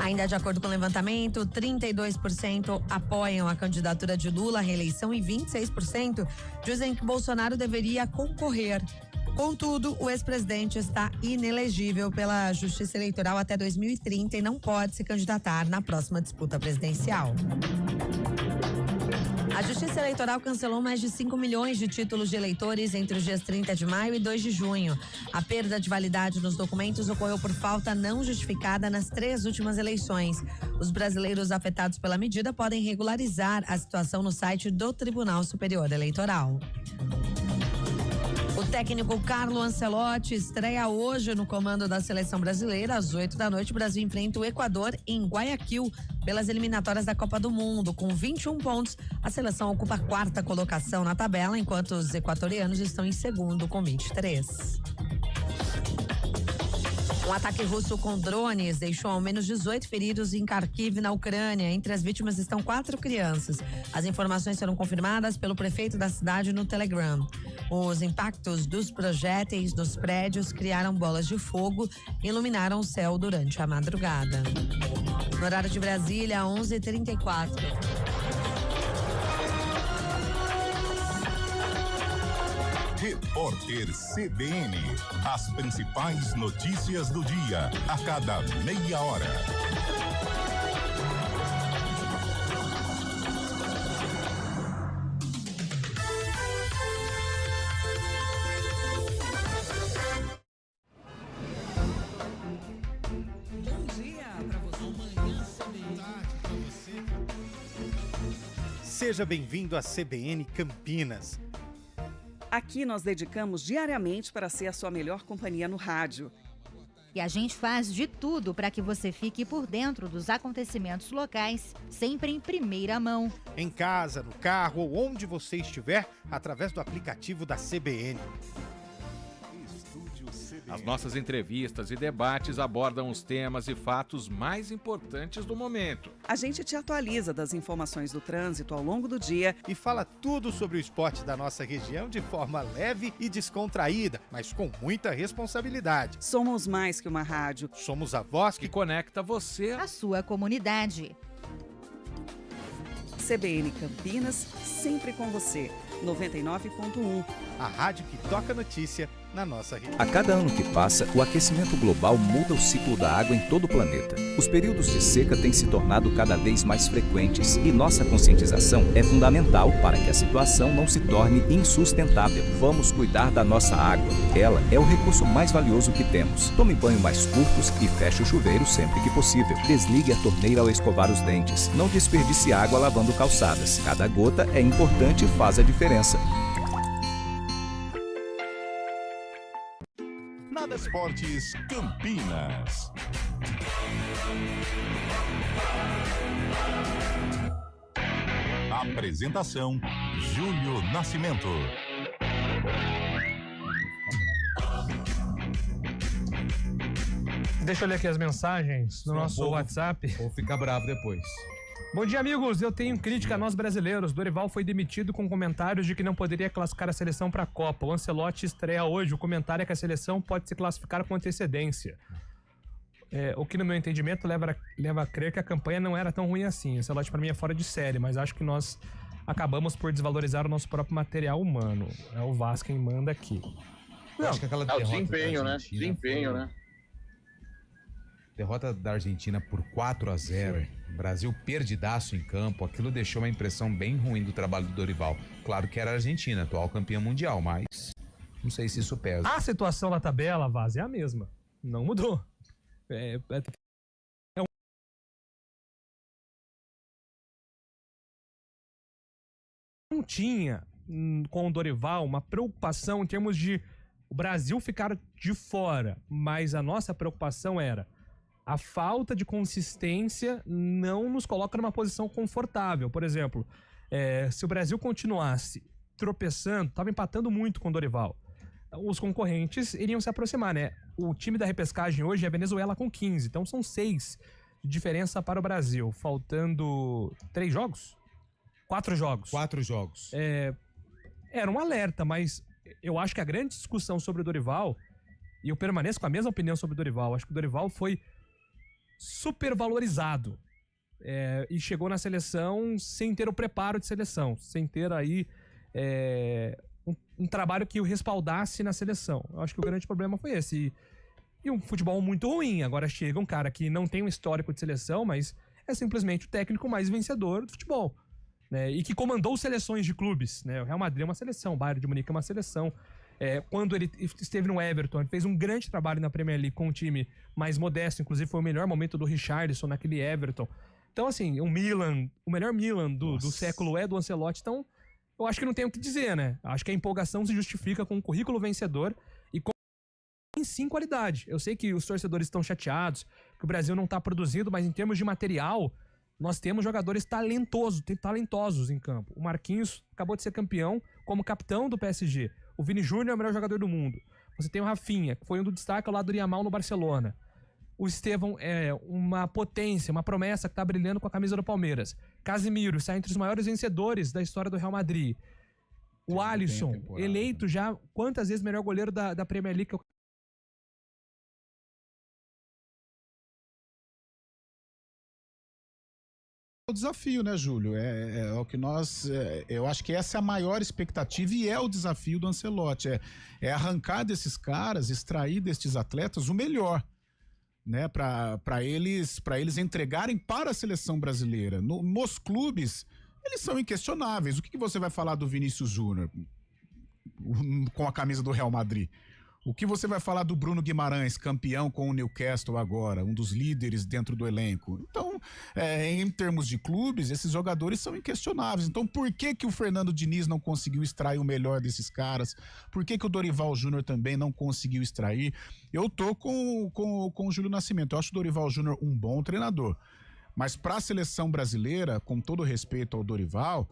Ainda de acordo com o levantamento, 32% apoiam a candidatura de Lula à reeleição e 26% dizem que Bolsonaro deveria concorrer. Contudo, o ex-presidente está inelegível pela Justiça Eleitoral até 2030 e não pode se candidatar na próxima disputa presidencial. A Justiça Eleitoral cancelou mais de 5 milhões de títulos de eleitores entre os dias 30 de maio e 2 de junho. A perda de validade nos documentos ocorreu por falta não justificada nas 3 últimas eleições. Os brasileiros afetados pela medida podem regularizar a situação no site do Tribunal Superior Eleitoral. O técnico Carlo Ancelotti estreia hoje no comando da seleção brasileira. Às 8 da noite, o Brasil enfrenta o Equador em Guayaquil pelas eliminatórias da Copa do Mundo. Com 21 pontos, a seleção ocupa a 4ª colocação na tabela, enquanto os equatorianos estão em segundo com 23. Um ataque russo com drones deixou ao menos 18 feridos em Kharkiv, na Ucrânia. Entre as vítimas estão 4 crianças. As informações foram confirmadas pelo prefeito da cidade no Telegram. Os impactos dos projéteis nos prédios criaram bolas de fogo e iluminaram o céu durante a madrugada. No horário de Brasília, 11h34. Repórter CBN. As principais notícias do dia, a cada meia hora. Bom dia para você. Amanhã, tarde para você. Seja bem-vindo à CBN Campinas. Aqui nós dedicamos diariamente para ser a sua melhor companhia no rádio. E a gente faz de tudo para que você fique por dentro dos acontecimentos locais, sempre em primeira mão. Em casa, no carro ou onde você estiver, através do aplicativo da CBN. As nossas entrevistas e debates abordam os temas e fatos mais importantes do momento. A gente te atualiza das informações do trânsito ao longo do dia e fala tudo sobre o esporte da nossa região de forma leve e descontraída, mas com muita responsabilidade. Somos mais que uma rádio. Somos a voz que conecta você à sua comunidade. CBN Campinas, sempre com você. 99.1. A rádio que toca notícia na nossa região. A cada ano que passa, o aquecimento global muda o ciclo da água em todo o planeta. Os períodos de seca têm se tornado cada vez mais frequentes e nossa conscientização é fundamental para que a situação não se torne insustentável. Vamos cuidar da nossa água. Ela é o recurso mais valioso que temos. Tome banho mais curtos e feche o chuveiro sempre que possível. Desligue a torneira ao escovar os dentes. Não desperdice água lavando calçadas. Cada gota é importante e faz a diferença. Nada Esportes Campinas. Apresentação: Júlio Nascimento. Deixa eu ler aqui as mensagens no nosso WhatsApp. Vou ficar bravo depois. Bom dia, amigos. Eu tenho crítica a nós brasileiros. Dorival foi demitido com comentários de que não poderia classificar a seleção para a Copa. O Ancelotti estreia hoje. O comentário é que a seleção pode se classificar com antecedência. O que, no meu entendimento, leva a crer que a campanha não era tão ruim assim. O Ancelotti, para mim, é fora de série, mas acho que nós acabamos por desvalorizar o nosso próprio material humano. É o Vasco quem manda aqui. Eu acho que aquela derrota desempenho, né? Desempenho, né? Derrota da Argentina por 4-0. Brasil perdidaço em campo. Aquilo deixou uma impressão bem ruim do trabalho do Dorival. Claro que era a Argentina, atual campeã mundial, mas não sei se isso pesa. A situação na tabela, Vaz, é a mesma. Não mudou. Não tinha com o Dorival uma preocupação em termos de o Brasil ficar de fora, mas a nossa preocupação era a falta de consistência não nos coloca numa posição confortável. Por exemplo, se o Brasil continuasse tropeçando, estava empatando muito com o Dorival, os concorrentes iriam se aproximar, né? O time da repescagem hoje é a Venezuela com 15, então são 6 de diferença para o Brasil, faltando 3 jogos? 4 jogos. 4 jogos. Era um alerta, mas eu acho que a grande discussão sobre o Dorival, e eu permaneço com a mesma opinião sobre o Dorival, acho que o Dorival foi super valorizado e chegou na seleção sem ter o preparo de seleção, sem ter aí um trabalho que o respaldasse na seleção. Eu acho que o grande problema foi esse. E um futebol muito ruim. Agora chega um cara que não tem um histórico de seleção, mas é simplesmente o técnico mais vencedor do futebol, né? E que comandou seleções de clubes, né? O Real Madrid é uma seleção, o Bayern de Munique é uma seleção. Quando ele esteve no Everton, ele fez um grande trabalho na Premier League com um time mais modesto, inclusive foi o melhor momento do Richarlison naquele Everton. Então, assim, o melhor Milan do século é do Ancelotti, então eu acho que não tem o que dizer, né? Acho que a empolgação se justifica com um currículo vencedor e com sim qualidade. Eu sei que os torcedores estão chateados, que o Brasil não tá produzindo, mas em termos de material, nós temos jogadores talentosos em campo. O Marquinhos acabou de ser campeão como capitão do PSG. O Vini Júnior é o melhor jogador do mundo. Você tem o Rafinha, que foi um do destaque ao lado do Yamal no Barcelona. O Estevão é uma potência, uma promessa que tá brilhando com a camisa do Palmeiras. Casemiro está entre os maiores vencedores da história do Real Madrid. O Alisson, eleito já quantas vezes melhor goleiro da Premier League. O desafio, né, Júlio? É o que nós. Eu acho que essa é a maior expectativa e é o desafio do Ancelotti. É arrancar desses caras, extrair destes atletas o melhor, né? Para eles entregarem para a seleção brasileira. Nos clubes, eles são inquestionáveis. O que você vai falar do Vinícius Júnior com a camisa do Real Madrid? O que você vai falar do Bruno Guimarães, campeão com o Newcastle agora, um dos líderes dentro do elenco? Então, em termos de clubes, esses jogadores são inquestionáveis. Então, por que o Fernando Diniz não conseguiu extrair o melhor desses caras? Por que o Dorival Júnior também não conseguiu extrair? Eu tô com o Júlio Nascimento. Eu acho o Dorival Júnior um bom treinador. Mas para a seleção brasileira, com todo respeito ao Dorival,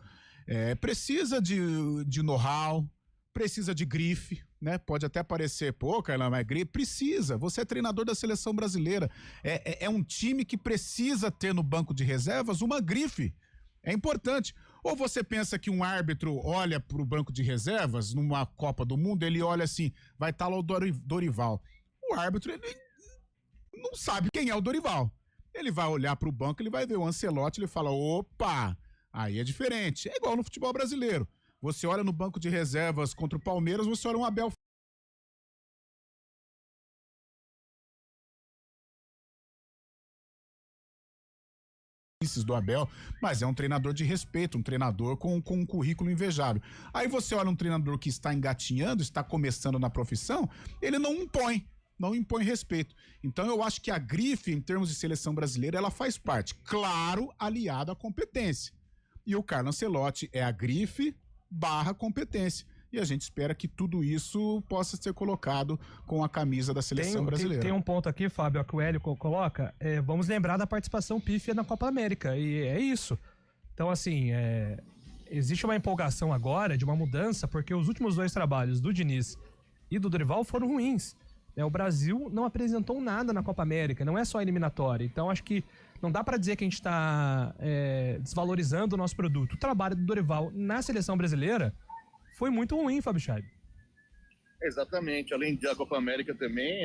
precisa de know-how, precisa de grife, né? Pode até parecer, Carlão, mas grife precisa. Você é treinador da seleção brasileira. É um time que precisa ter no banco de reservas uma grife. É importante. Ou você pensa que um árbitro olha pro banco de reservas numa Copa do Mundo, ele olha assim, vai estar lá o Dorival. O árbitro, ele não sabe quem é o Dorival. Ele vai olhar pro banco, ele vai ver o Ancelotti, ele fala, opa, aí é diferente. É igual no futebol brasileiro. Você olha no banco de reservas contra o Palmeiras, você olha um Abel do Abel, mas é um treinador de respeito, um treinador com um currículo invejável. Aí você olha um treinador que está engatinhando, está começando na profissão, ele não impõe respeito. Então eu acho que a grife, em termos de seleção brasileira, ela faz parte, claro, aliado à competência. E o Carlo Ancelotti é a grife / competência. E a gente espera que tudo isso possa ser colocado com a camisa da seleção brasileira. Tem um ponto aqui, Fábio, que o Hélio coloca. Vamos lembrar da participação pífia na Copa América. E é isso. Então, assim, existe uma empolgação agora de uma mudança, porque os últimos 2 trabalhos do Diniz e do Dorival foram ruins. O Brasil não apresentou nada na Copa América, não é só eliminatória. Então, acho que não dá pra dizer que a gente tá desvalorizando o nosso produto. O trabalho do Dorival na seleção brasileira foi muito ruim, Fábio Chaib. Exatamente. Além da Copa América também,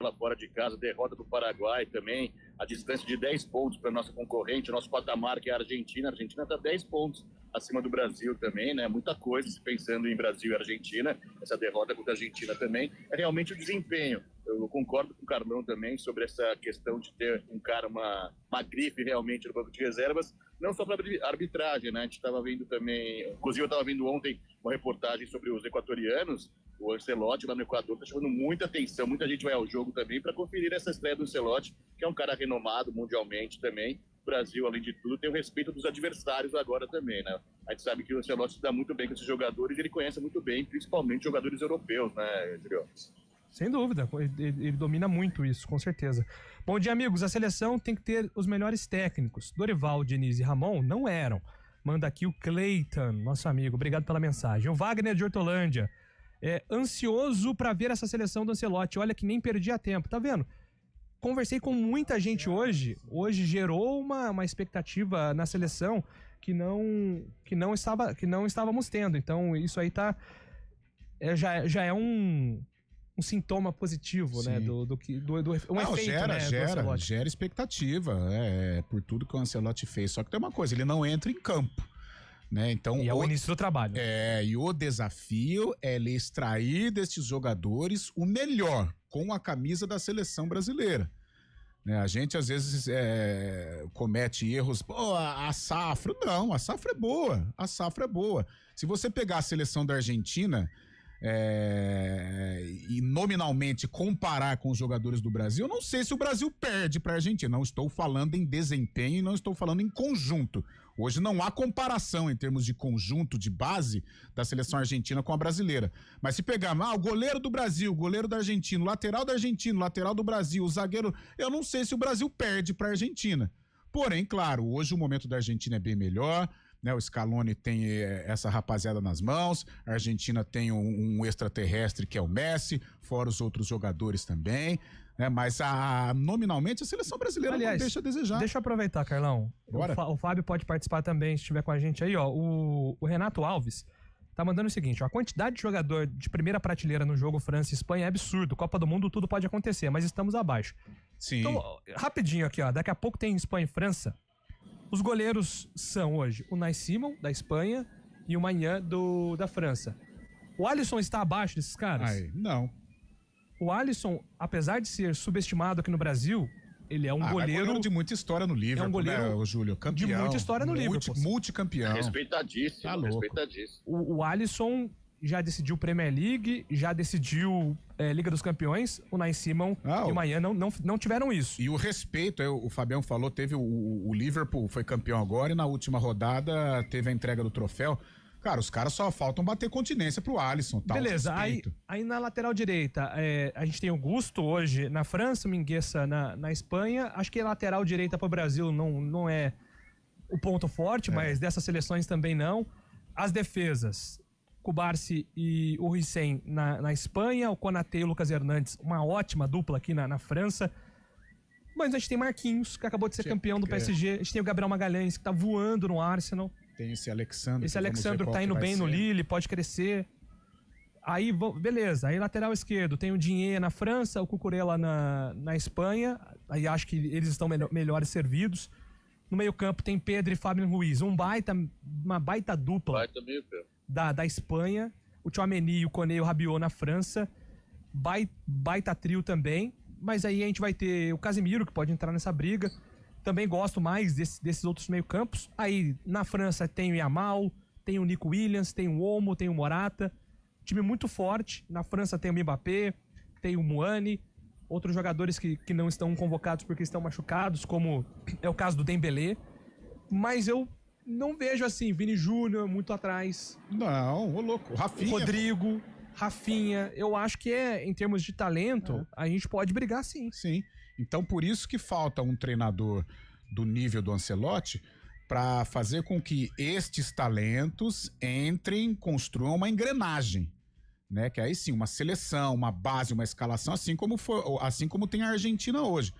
lá fora de casa, derrota para o Paraguai também, a distância de 10 pontos para nossa concorrente, o nosso patamar que é a Argentina está 10 pontos acima do Brasil também, né? Muita coisa, se pensando em Brasil e Argentina, essa derrota contra a Argentina também, é realmente o desempenho. Eu concordo com o Carlão também sobre essa questão de ter um cara, uma grife realmente no banco de reservas, não só para arbitragem, né? A gente estava vendo também, inclusive eu estava vendo ontem uma reportagem sobre os equatorianos, o Ancelotti lá no Equador está chamando muita atenção, muita gente vai ao jogo também para conferir essa estreia do Ancelotti, que é um cara renomado mundialmente também. O Brasil, além de tudo, tem o respeito dos adversários agora também, né? A gente sabe que o Ancelotti se dá muito bem com esses jogadores e ele conhece muito bem, principalmente jogadores europeus, né, Julio? Sem dúvida, ele domina muito isso, com certeza. Bom dia, amigos. A seleção tem que ter os melhores técnicos. Dorival, Diniz e Ramon não eram. Manda aqui o Cleiton, nosso amigo. Obrigado pela mensagem. O Wagner de Hortolândia. Ansioso pra ver essa seleção do Ancelotti. Olha que nem perdia tempo. Tá vendo? Conversei com muita gente hoje. Hoje gerou uma expectativa na seleção que não estávamos tendo. Então isso aí tá já é um sintoma positivo, né? Efeito, gera expectativa, por tudo que o Ancelotti fez. Só que tem uma coisa, ele não entra em campo, né? Então, e é o início do trabalho. E o desafio é ele extrair destes jogadores o melhor com a camisa da seleção brasileira. A gente às vezes comete erros, a safra. Não, a safra é boa. A safra é boa. Se você pegar a seleção da Argentina e nominalmente comparar com os jogadores do Brasil, eu não sei se o Brasil perde para a Argentina. Não estou falando em desempenho e não estou falando em conjunto. Hoje não há comparação em termos de conjunto, de base da seleção argentina com a brasileira. Mas se pegar o goleiro do Brasil, o goleiro do argentino, lateral do argentino, lateral do Brasil, o zagueiro, eu não sei se o Brasil perde para a Argentina. Porém, claro, hoje o momento da Argentina é bem melhor, né? O Scaloni tem essa rapaziada nas mãos, a Argentina tem um extraterrestre que é o Messi, fora os outros jogadores também, né? Mas nominalmente a seleção brasileira não deixa a desejar. Deixa eu aproveitar, Carlão. O Fábio pode participar também, se estiver com a gente aí, ó. O Renato Alves tá mandando o seguinte, ó, a quantidade de jogador de primeira prateleira no jogo França e Espanha é absurdo. Copa do Mundo tudo pode acontecer, mas estamos abaixo. Sim. Então, rapidinho aqui, ó, daqui a pouco tem Espanha e França. Os goleiros são hoje o Unai Simon, da Espanha, e o Maignan, da França. O Alisson está abaixo desses caras? Não. O Alisson, apesar de ser subestimado aqui no Brasil, ele é um goleiro de muita história no Liverpool, é um goleiro, né, Júlio? Campeão. De muita história no Liverpool. Multicampeão. Respeitadíssimo, tá louco. Respeitadíssimo. O Alisson já decidiu Premier League, já decidiu Liga dos Campeões. O Unai Simon e o Maignan não tiveram isso. E o respeito, o Fabião falou, teve o Liverpool, foi campeão agora, e na última rodada teve a entrega do troféu. Cara, os caras só faltam bater continência pro Alisson. Tá. Beleza, aí na lateral direita, a gente tem o Gusto hoje na França, o Mingueza na Espanha. Acho que a lateral direita pro Brasil não é o ponto forte, mas dessas seleções também não. As defesas, Cubarsí e o Hussein na Espanha, o Konaté e o Lucas Hernandes, uma ótima dupla aqui na França. Mas a gente tem Marquinhos, que acabou de ser campeão do PSG. A gente tem o Gabriel Magalhães, que tá voando no Arsenal. Tem esse Alexandre. Esse Alexandre que tá indo bem no Lille, pode crescer. Aí, beleza. Aí, lateral esquerdo, tem o Digne na França, o Cucurella na Espanha. Aí acho que eles estão melhores servidos. No meio-campo tem Pedro e Fábio Ruiz. Uma baita dupla da Espanha. O Tchouaméni e o Koné e o Rabiot na França. Baita trio também. Mas aí a gente vai ter o Casemiro, que pode entrar nessa briga. Também gosto mais desses outros meio-campos. Aí, na França, tem o Yamal, tem o Nico Williams, tem o Olmo, tem o Morata. Time muito forte. Na França tem o Mbappé, tem o Muani. Outros jogadores que não estão convocados porque estão machucados, como é o caso do Dembélé. Mas eu não vejo assim, Vini Júnior muito atrás. Não, ô louco. Rafinha. Rodrigo, Rafinha. Eu acho que em termos de talento, a gente pode brigar sim. Sim. Então, por isso que falta um treinador do nível do Ancelotti para fazer com que estes talentos entrem, construam uma engrenagem, né? Que aí sim, uma seleção, uma base, uma escalação, assim como tem a Argentina hoje.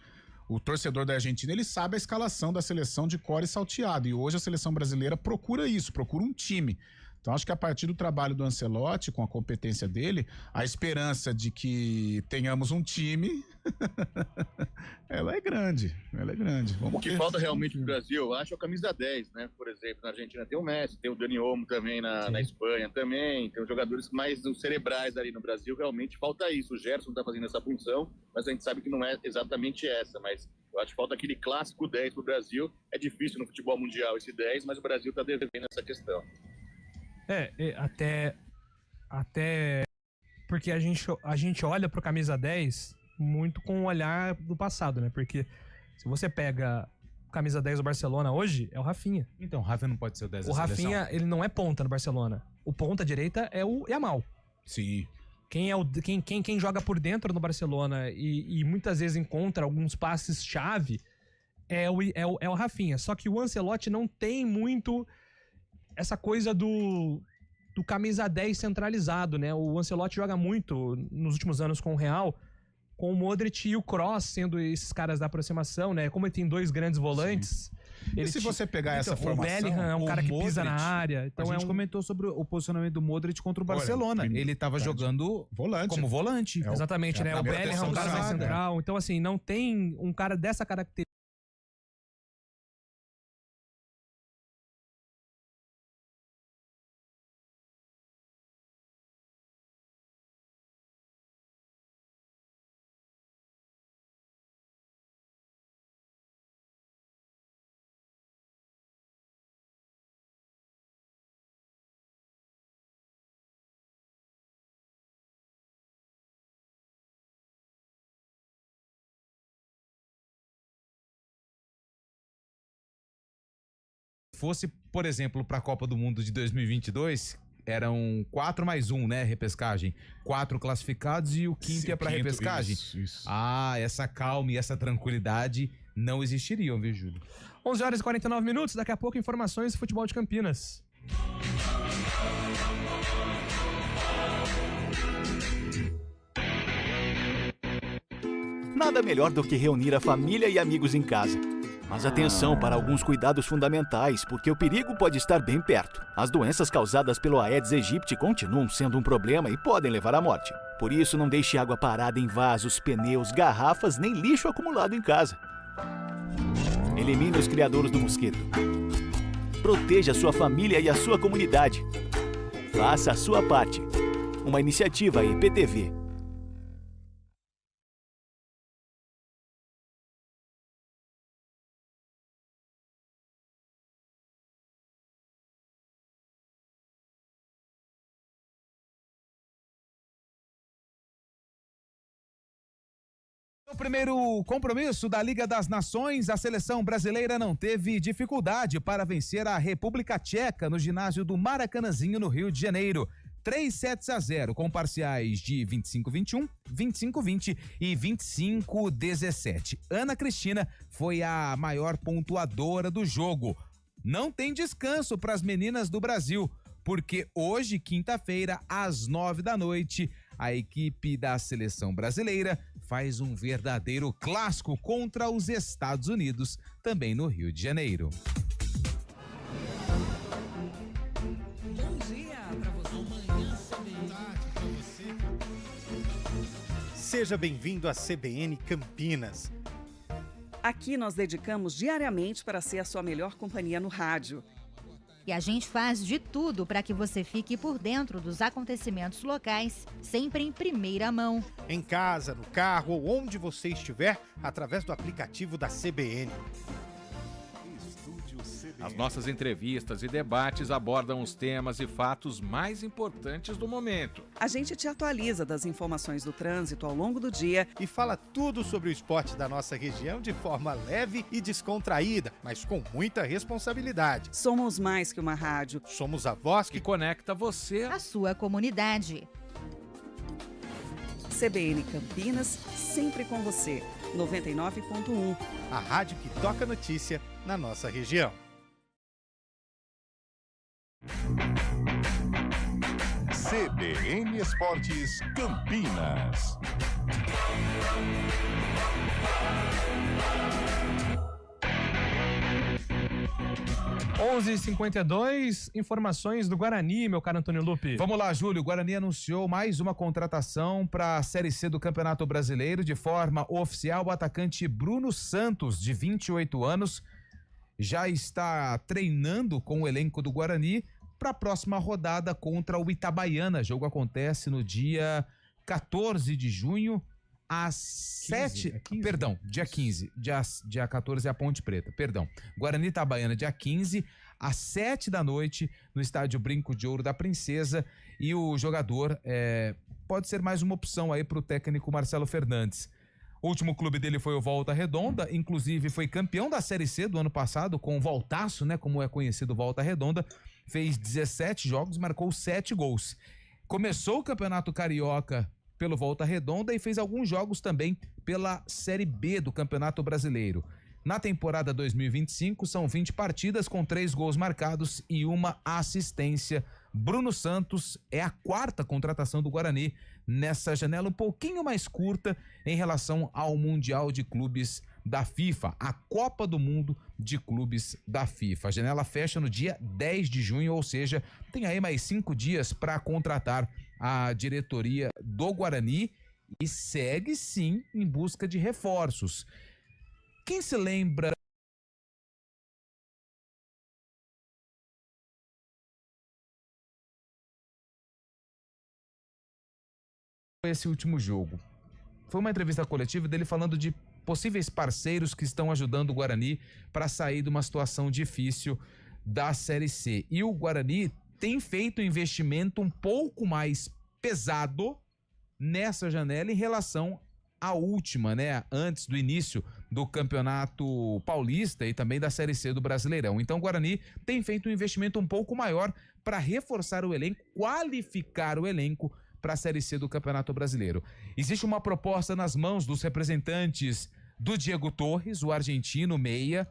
O torcedor da Argentina, ele sabe a escalação da seleção de cor e salteado, e hoje a seleção brasileira procura isso, procura um time, Então, acho que a partir do trabalho do Ancelotti, com a competência dele, a esperança de que tenhamos um time, ela é grande. O que falta realmente no Brasil, eu acho, é a camisa 10, né? Por exemplo, na Argentina tem o Messi, tem o Dani Olmo também na Espanha também, tem os jogadores mais cerebrais ali no Brasil, realmente falta isso. O Gerson tá fazendo essa função, mas a gente sabe que não é exatamente essa, mas eu acho que falta aquele clássico 10 pro Brasil. É difícil no futebol mundial esse 10, mas o Brasil tá devendo essa questão. Até porque a gente olha pro camisa 10 muito com o olhar do passado, né? Porque se você pega o camisa 10 do Barcelona hoje, é o Rafinha. Então, o Rafinha não pode ser o 10 da O seleção. Rafinha, ele não é ponta no Barcelona. O ponta direita é o Yamal. Sim. Quem joga por dentro no Barcelona e muitas vezes encontra alguns passes-chave é o Rafinha. Só que o Ancelotti não tem muito essa coisa do camisa 10 centralizado, né? O Ancelotti joga muito nos últimos anos com o Real, com o Modric e o Kroos sendo esses caras da aproximação, né? Como ele tem dois grandes volantes... E se você pegar essa formação... O Bellingham é um cara que pisa na área. Então a gente comentou sobre o posicionamento do Modric contra o Barcelona. Ele estava jogando como volante. Exatamente, né? O Bellingham é um cara mais central. Então, assim, não tem um cara dessa característica. Fosse, por exemplo, para a Copa do Mundo de 2022, eram 4 mais 1, né? Repescagem. 4 classificados e o quinto ia para repescagem. Isso. Ah, essa calma e essa tranquilidade não existiriam, viu, Júlio? 11 horas e 49 minutos. Daqui a pouco, informações do futebol de Campinas. Nada melhor do que reunir a família e amigos em casa. Mas atenção para alguns cuidados fundamentais, porque o perigo pode estar bem perto. As doenças causadas pelo Aedes aegypti continuam sendo um problema e podem levar à morte. Por isso, não deixe água parada em vasos, pneus, garrafas, nem lixo acumulado em casa. Elimine os criadouros do mosquito. Proteja a sua família e a sua comunidade. Faça a sua parte. Uma iniciativa IPTV. No primeiro compromisso da Liga das Nações, a seleção brasileira não teve dificuldade para vencer a República Tcheca no ginásio do Maracanãzinho, no Rio de Janeiro. 3-0, com parciais de 25-21, 25-20 e 25-17. Ana Cristina foi a maior pontuadora do jogo. Não tem descanso para as meninas do Brasil, porque hoje, quinta-feira, às 21h, a equipe da seleção brasileira faz um verdadeiro clássico contra os Estados Unidos, também no Rio de Janeiro. Bom dia para você. Seja bem-vindo à CBN Campinas. Aqui nós dedicamos diariamente para ser a sua melhor companhia no rádio. E a gente faz de tudo para que você fique por dentro dos acontecimentos locais, sempre em primeira mão. Em casa, no carro ou onde você estiver, através do aplicativo da CBN. As nossas entrevistas e debates abordam os temas e fatos mais importantes do momento. A gente te atualiza das informações do trânsito ao longo do dia e fala tudo sobre o esporte da nossa região de forma leve e descontraída, mas com muita responsabilidade. Somos mais que uma rádio. Somos a voz que conecta você à sua comunidade. CBN Campinas, sempre com você. 99.1. A rádio que toca notícia na nossa região. CBN Esportes Campinas. 11h52, informações do Guarani, meu caro Antônio Lupe. Vamos lá, Júlio. O Guarani anunciou mais uma contratação para a Série C do Campeonato Brasileiro. De forma oficial, o atacante Bruno Santos, de 28 anos, já está treinando com o elenco do Guarani para a próxima rodada contra o Itabaiana. O jogo acontece no dia 14 de junho, às 15, dia 15. Dia 14 é a Ponte Preta, perdão. Guarani Itabaiana, dia 15, às 7 da noite, no estádio Brinco de Ouro da Princesa. E o jogador pode ser mais uma opção aí para o técnico Marcelo Fernandes. O último clube dele foi o Volta Redonda, inclusive foi campeão da Série C do ano passado, com o Voltaço, né, como é conhecido, Volta Redonda. Fez 17 jogos, marcou 7 gols. Começou o Campeonato Carioca pelo Volta Redonda e fez alguns jogos também pela Série B do Campeonato Brasileiro. Na temporada 2025, são 20 partidas com 3 gols marcados e 1 assistência. Bruno Santos é a 4ª contratação do Guarani nessa janela um pouquinho mais curta em relação ao Mundial de Clubes da FIFA, a Copa do Mundo de Clubes da FIFA. A janela fecha no dia 10 de junho, ou seja, tem aí mais 5 dias para contratar a diretoria do Guarani e segue sim em busca de reforços. Quem se lembra esse último jogo? Foi uma entrevista coletiva dele falando de possíveis parceiros que estão ajudando o Guarani para sair de uma situação difícil da Série C. E o Guarani tem feito um investimento um pouco mais pesado nessa janela em relação à última, né? Antes do início do Campeonato Paulista e também da Série C do Brasileirão. Então o Guarani tem feito um investimento um pouco maior para reforçar o elenco, qualificar o elenco para a Série C do Campeonato Brasileiro. Existe uma proposta nas mãos dos representantes do Diego Torres, o argentino meia,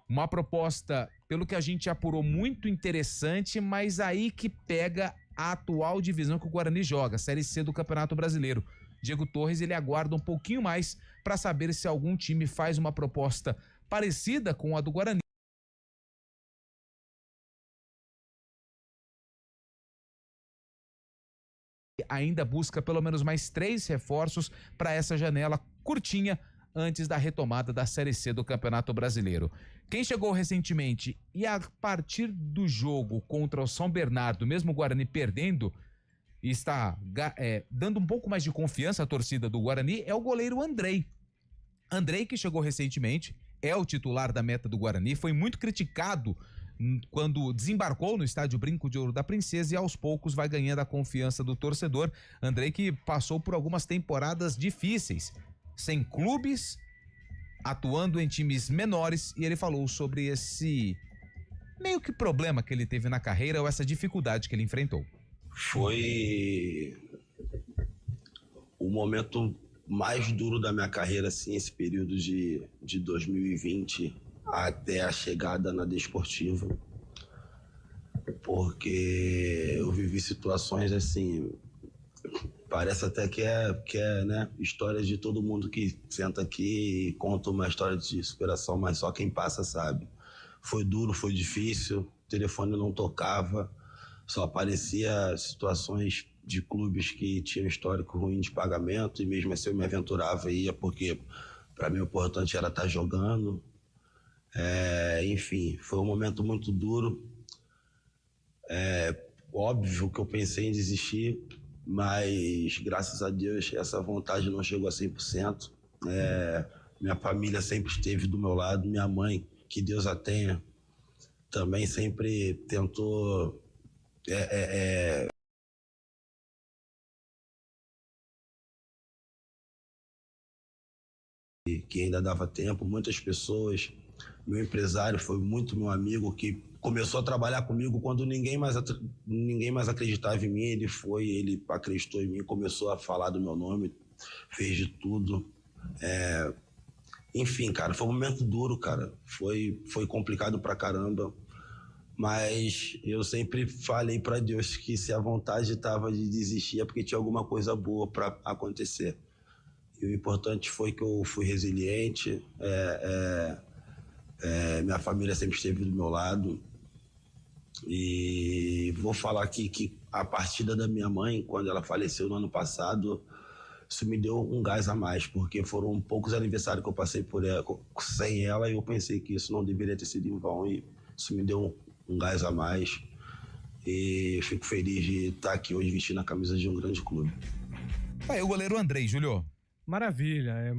uma proposta, pelo que a gente apurou, muito interessante, mas aí que pega a atual divisão que o Guarani joga, Série C do Campeonato Brasileiro. Diego Torres, ele aguarda um pouquinho mais para saber se algum time faz uma proposta parecida com a do Guarani. Ainda busca pelo menos mais 3 reforços para essa janela curtinha antes da retomada da Série C do Campeonato Brasileiro. Quem chegou recentemente e a partir do jogo contra o São Bernardo, mesmo o Guarani perdendo, está dando um pouco mais de confiança à torcida do Guarani, é o goleiro Andrei. Andrei, que chegou recentemente, é o titular da meta do Guarani, foi muito criticado quando desembarcou no estádio Brinco de Ouro da Princesa e aos poucos vai ganhando a confiança do torcedor. Andrei, que passou por algumas temporadas difíceis, sem clubes, atuando em times menores, e ele falou sobre esse meio que problema que ele teve na carreira ou essa dificuldade que ele enfrentou. Foi o momento mais duro da minha carreira, assim, esse período de 2020 até a chegada na Desportiva, porque eu vivi situações assim, parece até que é né, história de todo mundo que senta aqui e conta uma história de superação, mas só quem passa sabe. Foi duro, foi difícil, o telefone não tocava, só aparecia situações de clubes que tinham histórico ruim de pagamento, e mesmo assim eu me aventurava e ia, porque para mim o importante era estar jogando. Enfim, foi um momento muito duro. Óbvio que eu pensei em desistir, mas graças a Deus essa vontade não chegou a 100%. Minha família sempre esteve do meu lado, minha mãe, que Deus a tenha, também sempre tentou que ainda dava tempo. Muitas pessoas, meu empresário foi muito meu amigo, que começou a trabalhar comigo quando ninguém mais acreditava em mim. Ele acreditou em mim, começou a falar do meu nome, fez de tudo. Enfim, cara, foi um momento duro, cara. Foi complicado pra caramba. Mas eu sempre falei pra Deus que se a vontade estava de desistir é porque tinha alguma coisa boa pra acontecer. E o importante foi que eu fui resiliente, Minha família sempre esteve do meu lado. E vou falar aqui que a partida da minha mãe, quando ela faleceu no ano passado, isso me deu um gás a mais, porque foram poucos aniversários que eu passei por ela, sem ela, e eu pensei que isso não deveria ter sido em vão, e isso me deu um gás a mais. E eu fico feliz de estar aqui hoje vestindo a camisa de um grande clube. Aí o goleiro Andrei, Júlio. Maravilha.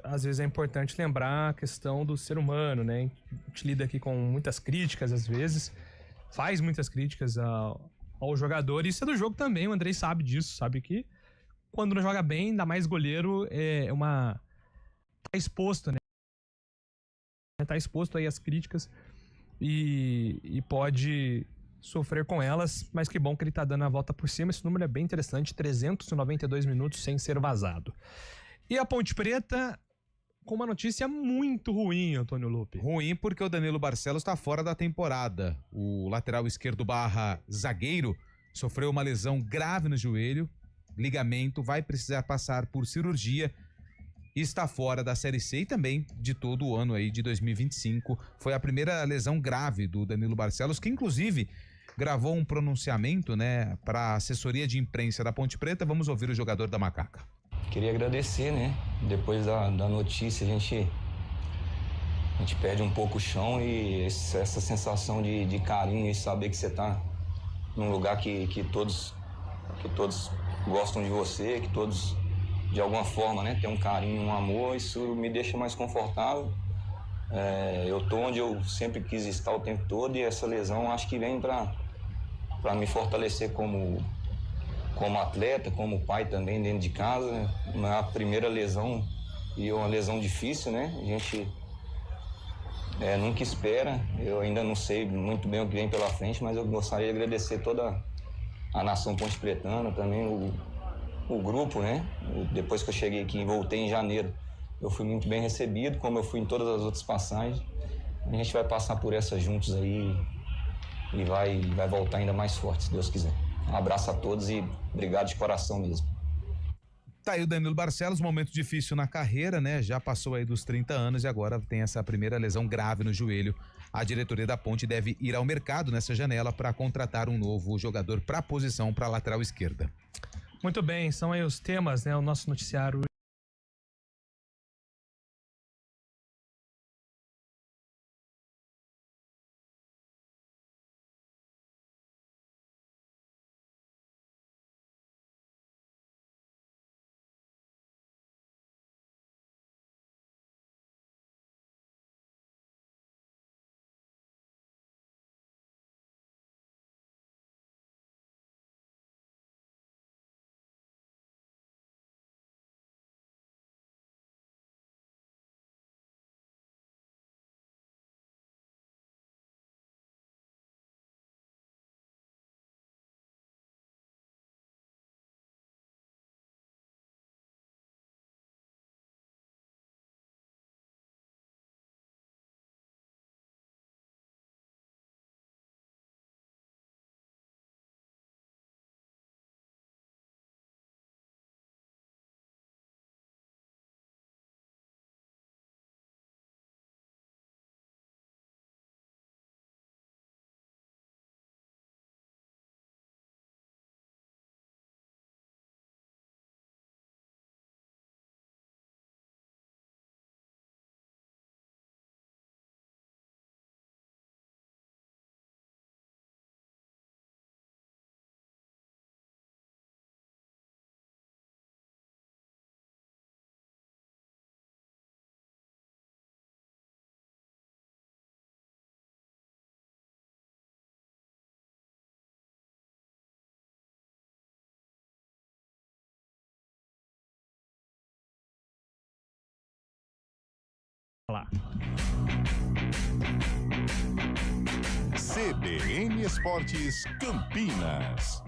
Às vezes é importante lembrar a questão do ser humano, né? A gente lida aqui com muitas críticas, às vezes, faz muitas críticas ao jogador, e isso é do jogo também, o Andrei sabe disso, sabe que quando não joga bem, ainda mais goleiro, tá exposto, né? Tá exposto aí às críticas e pode sofrer com elas, mas que bom que ele tá dando a volta por cima. Esse número é bem interessante, 392 minutos sem ser vazado. E a Ponte Preta com uma notícia muito ruim, Antônio Lupe. Ruim porque o Danilo Barcelos está fora da temporada. O lateral esquerdo / zagueiro sofreu uma lesão grave no joelho, ligamento, vai precisar passar por cirurgia e está fora da Série C e também de todo o ano aí de 2025. Foi a primeira lesão grave do Danilo Barcelos, que inclusive gravou um pronunciamento, né, para a assessoria de imprensa da Ponte Preta. Vamos ouvir o jogador da Macaca. Queria agradecer, né? Depois da notícia, a gente perde um pouco o chão, e essa sensação de carinho e saber que você tá num lugar que todos gostam de você, que todos, de alguma forma, né, tem um carinho, um amor, isso me deixa mais confortável. Eu tô onde eu sempre quis estar o tempo todo, e essa lesão acho que vem para me fortalecer como atleta, como pai também dentro de casa. Né? A primeira lesão, e uma lesão difícil, né? A gente nunca espera. Eu ainda não sei muito bem o que vem pela frente, mas eu gostaria de agradecer toda a nação ponte-pretana, também o grupo, né? Depois que eu cheguei aqui e voltei em janeiro, eu fui muito bem recebido, como eu fui em todas as outras passagens. A gente vai passar por essas juntos aí e vai voltar ainda mais forte, se Deus quiser. Um abraço a todos e obrigado de coração mesmo. Tá aí o Danilo Barcelos, momento difícil na carreira, né? Já passou aí dos 30 anos e agora tem essa primeira lesão grave no joelho. A diretoria da Ponte deve ir ao mercado nessa janela para contratar um novo jogador para a posição para a lateral esquerda. Muito bem, são aí os temas, né? O nosso noticiário. Lá. CBN Esportes Campinas.